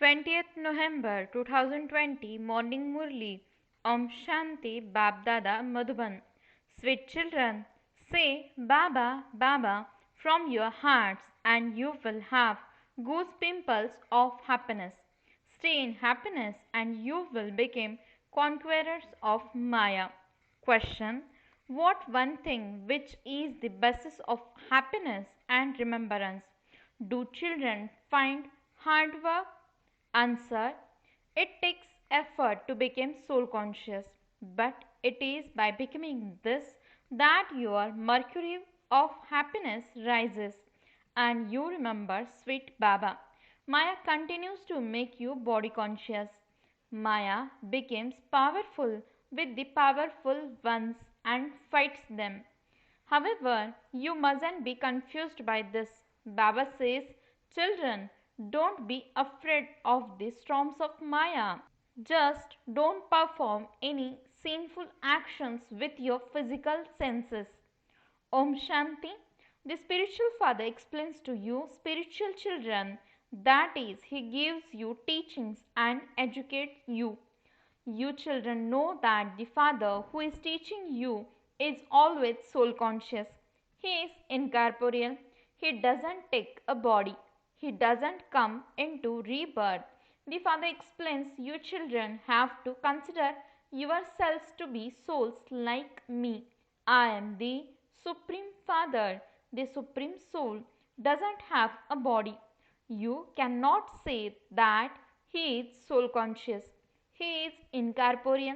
20th November 2020 Morning Murli. Om Shanti Babdada Madhuban. Sweet children, say Baba, Baba from your hearts and you will have goose pimples of happiness. Stay in happiness and you will become conquerors of Maya. Question: what one thing which is the basis of happiness and remembrance do children find hard work? Answer: it takes effort to become soul conscious, but it is by becoming this that your mercury of happiness rises and you remember sweet Baba. Maya continues to make you body conscious. Maya becomes powerful with the powerful ones and fights them. However, you mustn't be confused by this. Baba says, children, don't be afraid of the storms of Maya. Just don't perform any sinful actions with your physical senses. Om Shanti. The spiritual father explains to you, spiritual children, that is, he gives you teachings and educates you. You children know that the Father who is teaching you is always soul conscious. He is incorporeal. He doesn't take a body. He doesn't come into rebirth. The Father explains you children have to consider yourselves to be souls like me. I am the Supreme Father. The Supreme Soul doesn't have a body. You cannot say that he is soul conscious. He is incorporeal.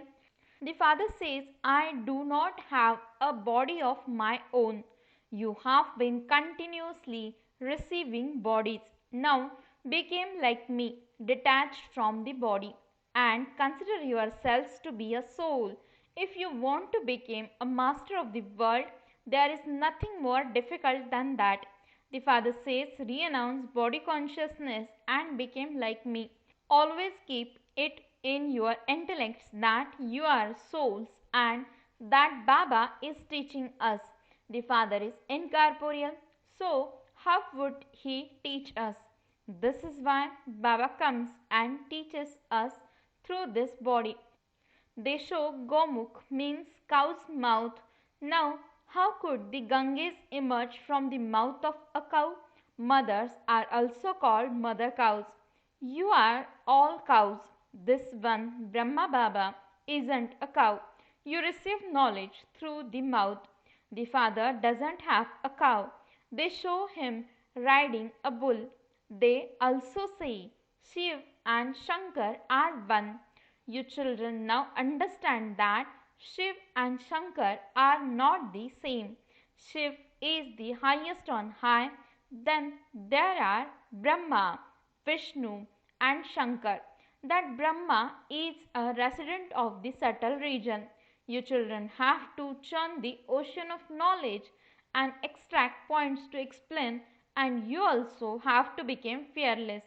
The Father says, I do not have a body of my own. You have been continuously receiving bodies. Now became like me, detached from the body, and consider yourselves to be a soul. If you want to become a master of the world, there is nothing more difficult than that. The Father says, renounce body consciousness and become like me. Always keep it in your intellects that you are souls and that Baba is teaching us. The Father is incorporeal, so how would he teach us? This is why Baba comes and teaches us through this body. Desho Gomukh means cow's mouth. Now, how could the Ganges emerge from the mouth of a cow? Mothers are also called mother cows. You are all cows. This one, Brahma Baba, isn't a cow. You receive knowledge through the mouth. The Father doesn't have a cow. They show him riding a bull. They also say Shiv and Shankar are one. You children now understand that Shiv and Shankar are not the same. Shiv is the highest on high. Then there are Brahma, Vishnu, and Shankar. That Brahma is a resident of the subtle region. You children have to churn the ocean of knowledge and extract points to explain, and you also have to become fearless.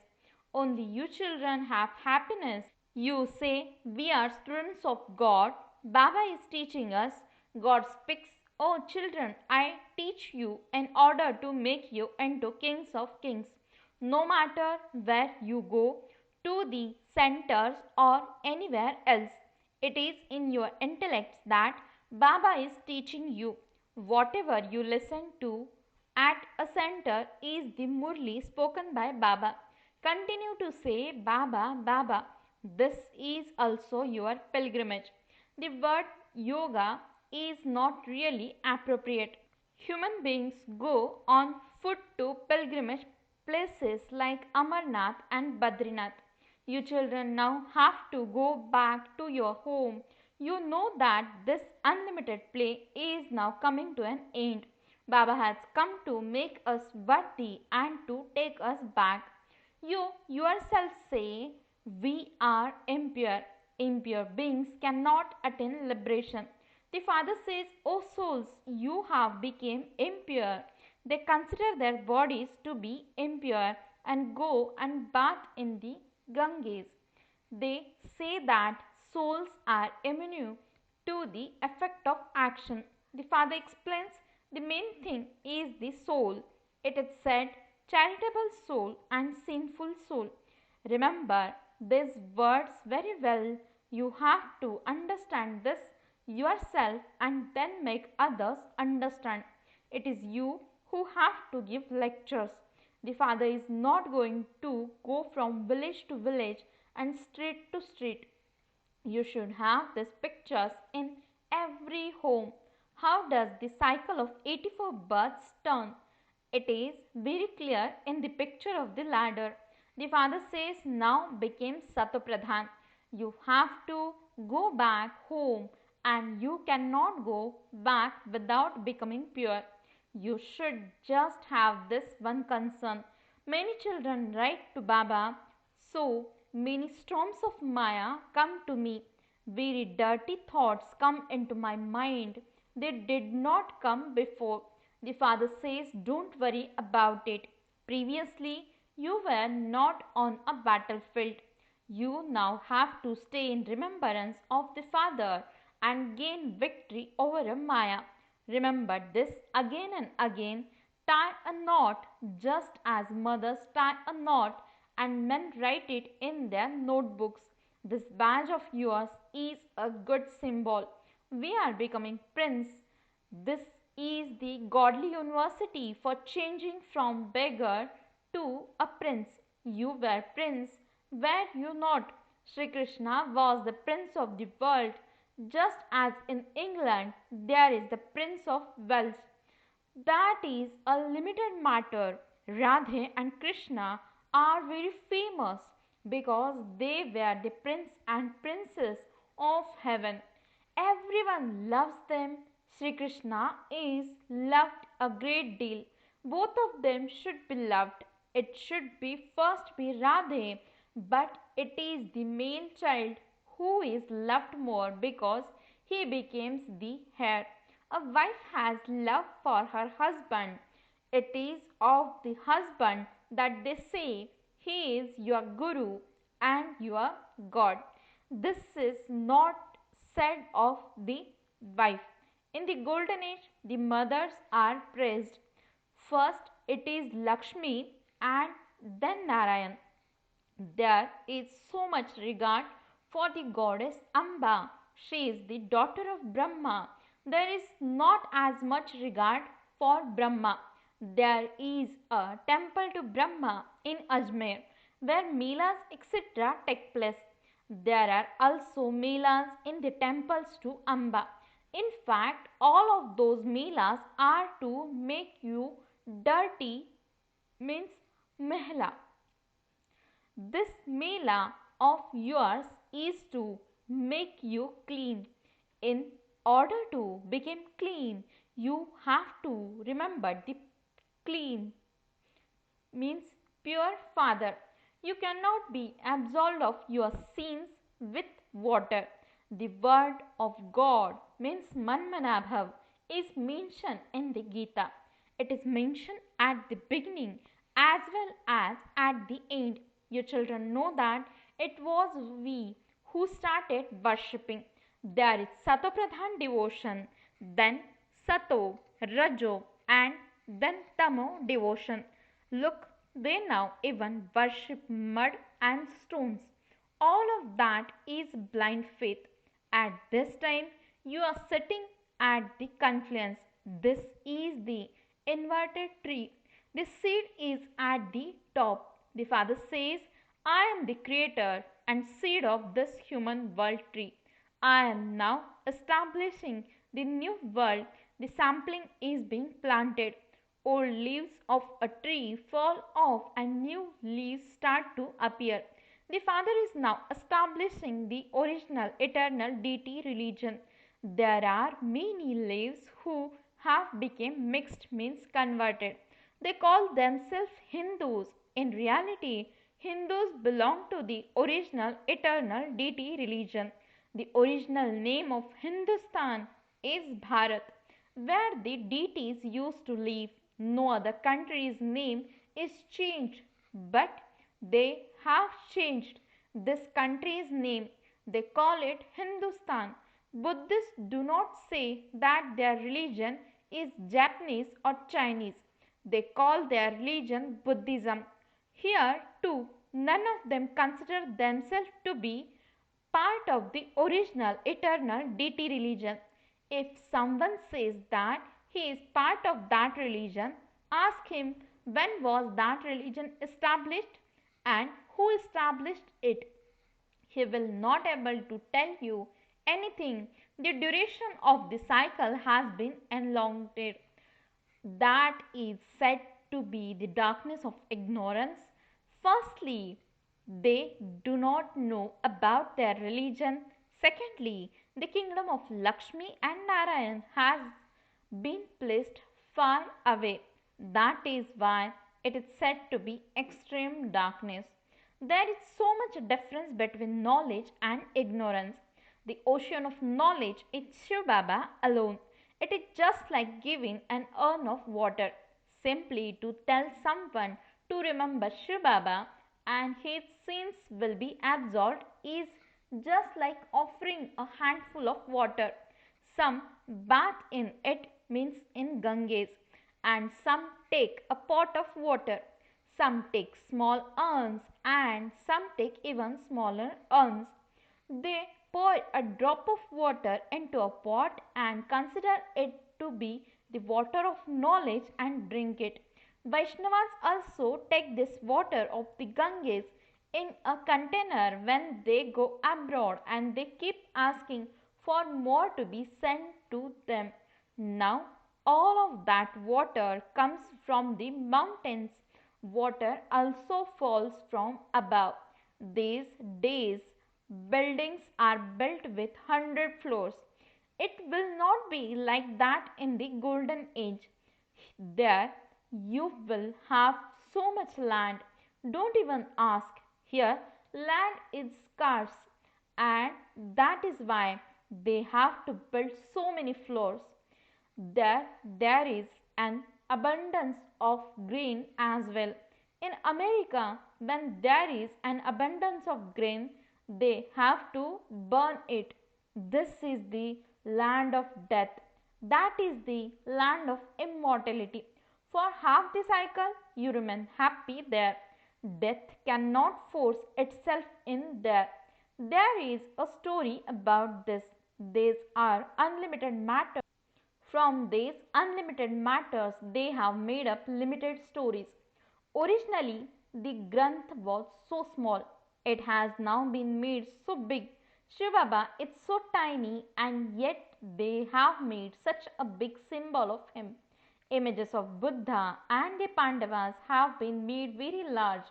Only you children have happiness. You say, we are students of God. Baba is teaching us. God speaks, oh children, I teach you in order to make you into kings of kings. No matter where you go, to the centers or anywhere else, it is in your intellects that Baba is teaching you. Whatever you listen to at a center is the Murli spoken by Baba. Continue to say Baba, Baba. This is also your pilgrimage. The word yoga is not really appropriate. Human beings go on foot to pilgrimage places like Amarnath and Badrinath. You children now have to go back to your home. You know that this unlimited play is now coming to an end. Baba has come to make us worthy and to take us back. You yourself say, we are impure. Impure beings cannot attain liberation. The Father says, O souls, you have become impure. They consider their bodies to be impure and go and bath in the Ganges. They say that souls are immune to the effect of action. The Father explains the main thing is the soul. It is said charitable soul and sinful soul. Remember these words very well. You have to understand this yourself and then make others understand. It is you who have to give lectures. The father is not going to go from village to village and street to street. You should have these pictures in every home. How does the cycle of 84 births turn? It is very clear in the picture of the ladder. The father says now became Satopradhan. You have to go back home and you cannot go back without becoming pure. You should just have this one concern. Many children write to Baba, so many storms of Maya come to me. Very dirty thoughts come into my mind. They did not come before. The father says, don't worry about it. Previously, you were not on a battlefield. You now have to stay in remembrance of the father and gain victory over Maya. Remember this again and again. Tie a knot just as mothers tie a knot and men write it in their notebooks. This badge of yours is a good symbol. We are becoming prince. This is the godly university for changing from beggar to a prince. You were prince, were you not? Sri Krishna was the prince of the world, just as in England there is the prince of Wales. That is a limited matter. Radhe and Krishna are very famous because they were the prince and princess of heaven. Everyone loves them. Sri Krishna is loved a great deal. Both of them should be loved. It should be first be Radhe, but it is the male child who is loved more because he becomes the heir. A wife has love for her husband. It is of the husband that they say he is your guru and your God. This is not said of the wife. In the golden age, the mothers are praised. First it is Lakshmi and then Narayan. There is so much regard for the goddess Amba. She is the daughter of Brahma. There is not as much regard for Brahma. There is a temple to Brahma in Ajmer where melas etc. take place. There are also melas in the temples to Amba. In fact, all of those melas are to make you dirty, means mehla. This mela of yours is to make you clean. In order to become clean, you have to remember the clean means pure father. You cannot be absolved of your sins with water. The word of God means Manmanabhav is mentioned in the Gita. It is mentioned at the beginning as well as at the end. Your children know that it was we who started worshipping. There is Satopradhan devotion, then Sato, Rajo, and then Tamo devotion. Look, they now even worship mud and stones. All of that is blind faith. At this time, you are sitting at the confluence. This is the inverted tree. The seed is at the top. The father says, I am the creator and seed of this human world tree. I am now establishing the new world. The sapling is being planted. Old leaves of a tree fall off and new leaves start to appear. The father is now establishing the original eternal deity religion. There are many leaves who have become mixed means converted. They call themselves Hindus. In reality, Hindus belong to the original eternal deity religion. The original name of Hindustan is Bharat, where the deities used to live. No other country's name is changed, but they have changed this country's name. They call it Hindustan. Buddhists do not say that their religion is Japanese or Chinese. They call their religion Buddhism. Here too, none of them consider themselves to be part of the original eternal deity religion. If someone says that he is part of that religion, ask him when was that religion established and who established it. He will not able to tell you anything. The duration of the cycle has been elongated. That is said to be the darkness of ignorance. Firstly, they do not know about their religion. Secondly, the kingdom of Lakshmi and Narayan has been placed far away. That is why it is said to be extreme darkness. There is so much difference between knowledge and ignorance. The ocean of knowledge is Shiv Baba alone. It is just like giving an urn of water. Simply to tell someone to remember Shiv Baba and his sins will be absolved is just like offering a handful of water. Some bath in it, means in Ganges, and some take a pot of water. Some take small urns and some take even smaller urns. They pour a drop of water into a pot and consider it to be the water of knowledge and drink it. Vaishnavas also take this water of the Ganges in a container when they go abroad and they keep asking for more to be sent to them. Now, all of that water comes from the mountains. Water also falls from above. These days, buildings are built with 100 floors. It will not be like that in the golden age. There you will have so much land. Don't even ask. Here, land is scarce, and that is why they have to build so many floors. There is an abundance of grain as well. In America, when there is an abundance of grain, they have to burn it. This is the land of death. That is the land of immortality. For half the cycle, you remain happy there. Death cannot force itself in there. There is a story about this. These are unlimited matter. From these unlimited matters, they have made up limited stories. Originally, the Granth was so small. It has now been made so big. Shiv Baba is so tiny, and yet they have made such a big symbol of him. Images of Buddha and the Pandavas have been made very large.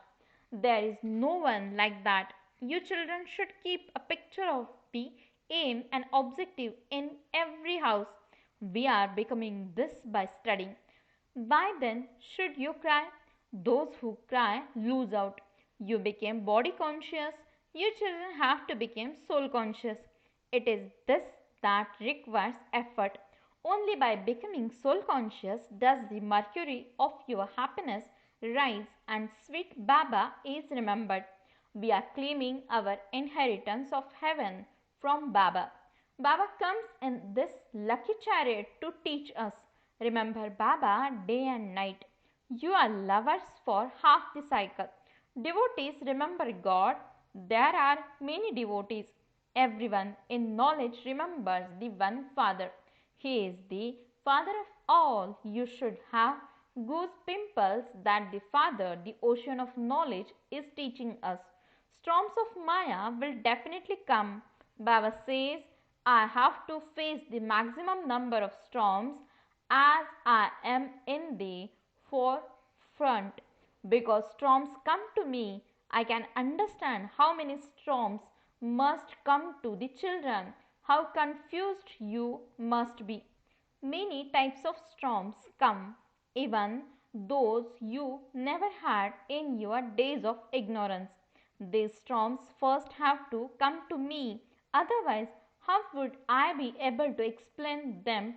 There is no one like that. You children should keep a picture of the aim and objective in every house. We are becoming this by studying. Why then should you cry? Those who cry lose out. You became body conscious. You children have to become soul conscious. It is this that requires effort. Only by becoming soul conscious does the mercury of your happiness rise and sweet Baba is remembered. We are claiming our inheritance of heaven from Baba. Baba comes in this lucky chariot to teach us. Remember Baba day and night. You are lovers for half the cycle. Devotees remember God. There are many devotees. Everyone in knowledge remembers the one Father. He is the Father of all. You should have goose pimples that the Father, the ocean of knowledge, is teaching us. Storms of Maya will definitely come. Baba says, I have to face the maximum number of storms as I am in the forefront. Because storms come to me, I can understand how many storms must come to the children, how confused you must be. Many types of storms come, even those you never had in your days of ignorance. These storms first have to come to me, otherwise, how would I be able to explain them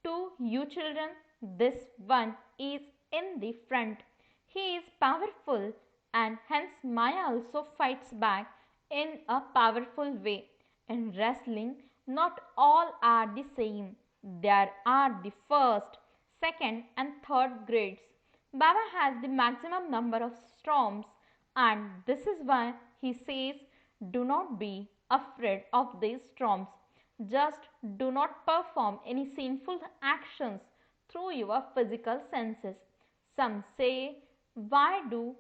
to you children? This one is in the front. He is powerful, and hence Maya also fights back in a powerful way. In wrestling, not all are the same. There are the first, second, and third grades. Baba has the maximum number of storms And this is why he says, do not be afraid of these storms. Just do not perform any sinful actions through your physical senses. Some say, why do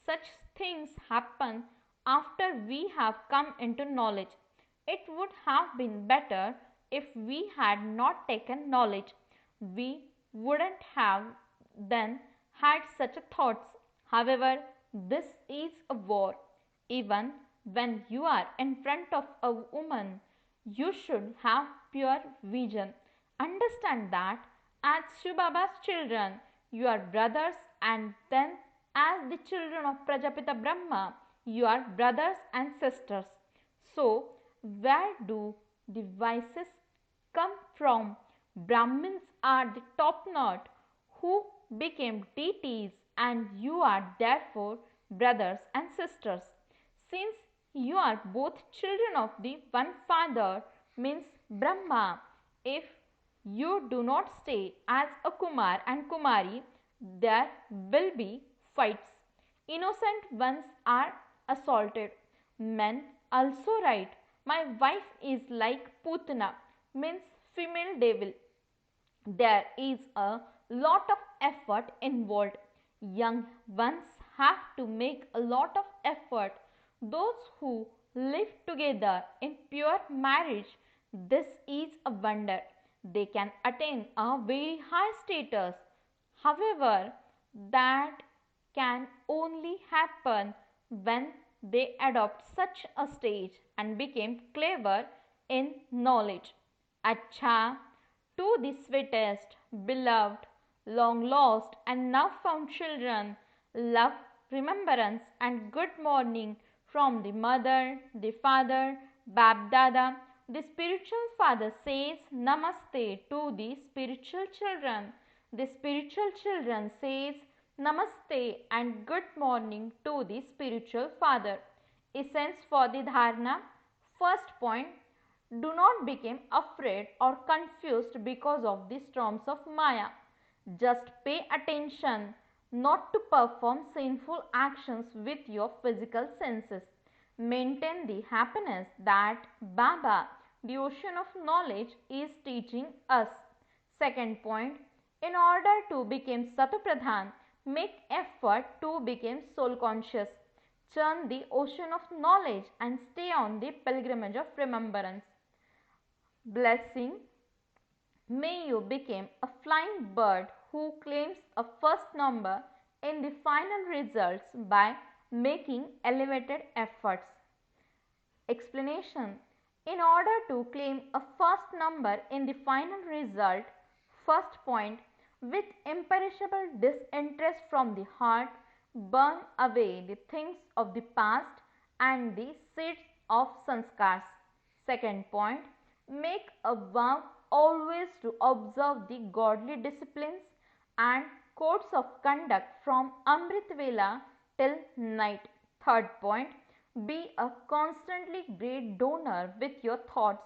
such things happen after we have come into knowledge? It would have been better if we had not taken knowledge. We wouldn't have then had such thoughts. However, this is a war. Even when you are in front of a woman, you should have pure vision. Understand that as Shivababa's children, you are brothers, and then as the children of Prajapita Brahma, you are brothers and sisters. So, where do the vices come from? Brahmins are the top knot who became deities, and you are therefore brothers and sisters. Since you are both children of the one father, means Brahma, if you do not stay as a Kumar and Kumari, there will be fights. Innocent ones are assaulted. Men also write, my wife is like Putana, means female devil. There is a lot of effort involved. Young ones have to make a lot of effort. Those who live together in pure marriage, this is a wonder. They can attain a very high status. However, that can only happen when they adopt such a stage and became clever in knowledge. Acha, to the sweetest, beloved, long lost, and now found children, love, remembrance, and good morning from the mother, the father, Bab Dada. The spiritual father says Namaste to the spiritual children. The spiritual children says Namaste and good morning to the spiritual father. Essence for the dharana. First point, do not become afraid or confused because of the storms of Maya. Just pay attention not to perform sinful actions with your physical senses. Maintain the happiness that Baba, the ocean of knowledge, is teaching us. Second point, in order to become Satupradhan, make effort to become soul conscious. Churn the ocean of knowledge and stay on the pilgrimage of remembrance. Blessing, may you become a flying bird who claims a first number in the final results by making elevated efforts. Explanation, in order to claim a first number in the final result, first point, with imperishable disinterest from the heart, burn away the things of the past and the seeds of sanskars. Second point, make a vow always to observe the godly disciplines and codes of conduct from Amrit Vela till night. Third point, be a constantly great donor with your thoughts,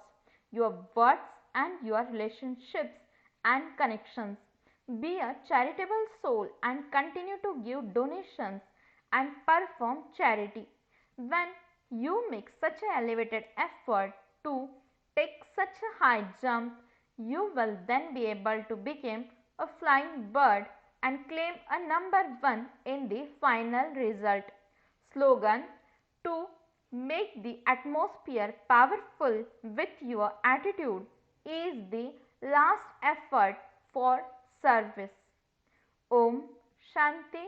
your words, and your relationships and connections. Be a charitable soul and continue to give donations and perform charity. When you make such an elevated effort to take such a high jump, you will then be able to become a flying bird and claim a number one in the final result. Slogan, to make the atmosphere powerful with your attitude is the last effort for service. Om Shanti